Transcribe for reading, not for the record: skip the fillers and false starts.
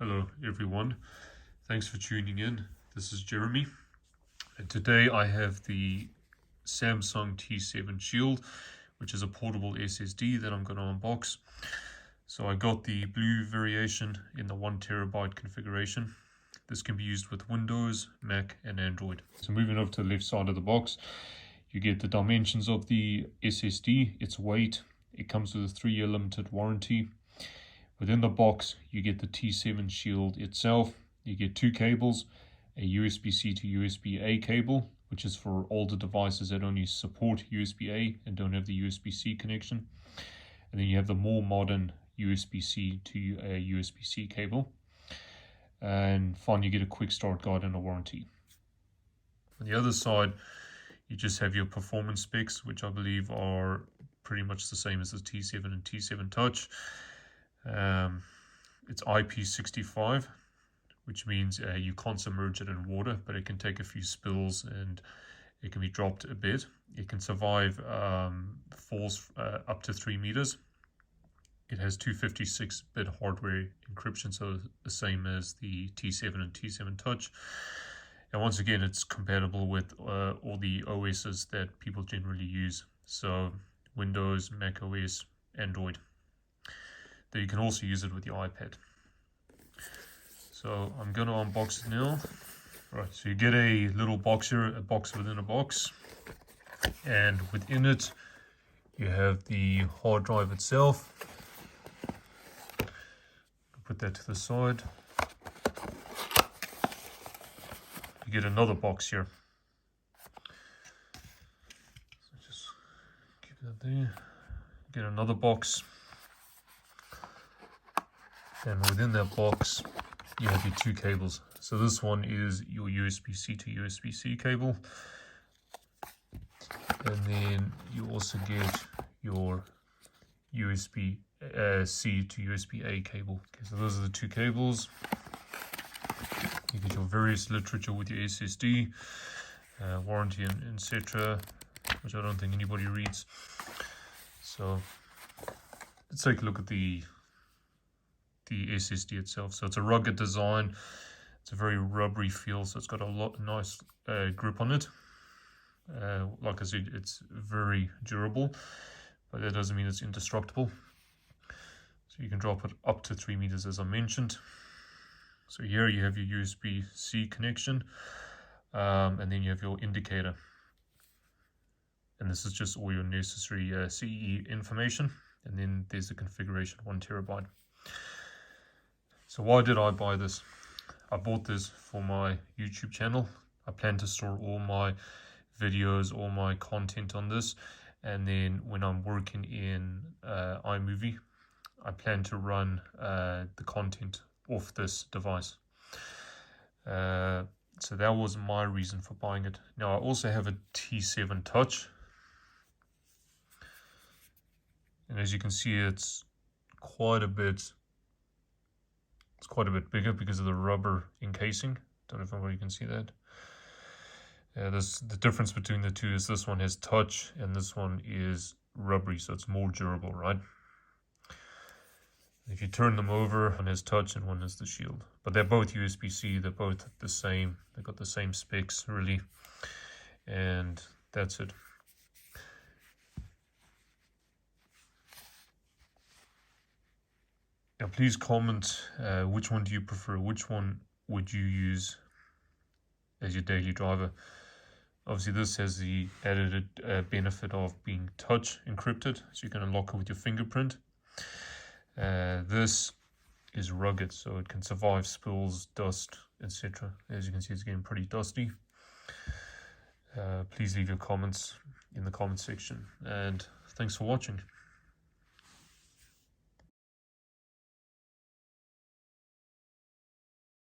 Hello everyone, thanks for tuning in. This is Jeremy, and today I have the Samsung T7 Shield, which is a portable SSD that I'm going to unbox. So I got the blue variation in the 1TB configuration. This can be used with Windows, Mac and Android. So moving over to the left side of the box, you get the dimensions of the SSD, its weight. It comes with a 3-year limited warranty. Within the box, you get the T7 Shield itself. You get 2 cables, a USB-C to USB-A cable, which is for older devices that only support USB-A and don't have the USB-C connection. And then you have the more modern USB-C to a USB-C cable. And finally, you get a quick start guide and a warranty. On the other side, you just have your performance specs, which I believe are pretty much the same as the T7 and T7 Touch. It's IP65, which means you can't submerge it in water, but it can take a few spills and it can be dropped a bit. It can survive falls up to 3 meters. It has 256-bit hardware encryption, so the same as the T7 and T7 Touch. And once again, it's compatible with all the OSs that people generally use, so Windows, Mac OS, Android. That you can also use it with your iPad. So I'm going to unbox it now. Right, so you get a little box here, a box within a box. And within it, you have the hard drive itself. Put that to the side. You get another box here. So just keep that there. Get another box. And within that box, you have your 2 cables. So this one is your USB-C to USB-C cable. And then you also get your USB-C to USB-A cable. Okay, so those are the 2 cables. You get your various literature with your SSD, warranty and etc., which I don't think anybody reads. So let's take a look at the SSD itself. So it's a rugged design. It's a very rubbery feel, so it's got a nice grip on it. Like I said, it's very durable, but that doesn't mean it's indestructible. So you can drop it up to 3 meters, as I mentioned. So here you have your USB-C connection, and then you have your indicator. And this is just all your necessary CE information. And then there's the configuration, 1TB. So why did I buy this? I bought this for my YouTube channel. I plan to store all my videos, all my content on this. And then when I'm working in iMovie, I plan to run the content off this device. So that was my reason for buying it. Now I also have a T7 Touch. And as you can see, it's quite a bit bigger because of the rubber encasing. Don't know if anybody can see that. The difference between the two is this one has touch and this one is rubbery, so it's more durable, right? If you turn them over, one has touch and one has the shield. But they're both USB-C, they're both the same. They've got the same specs, really. And that's it. Now, please comment which one do you prefer? Which one would you use as your daily driver? Obviously, this has the added benefit of being touch encrypted, so you can unlock it with your fingerprint. This is rugged, so it can survive spills, dust, etc. As you can see, it's getting pretty dusty. Please leave your comments in the comment section, and thanks for watching.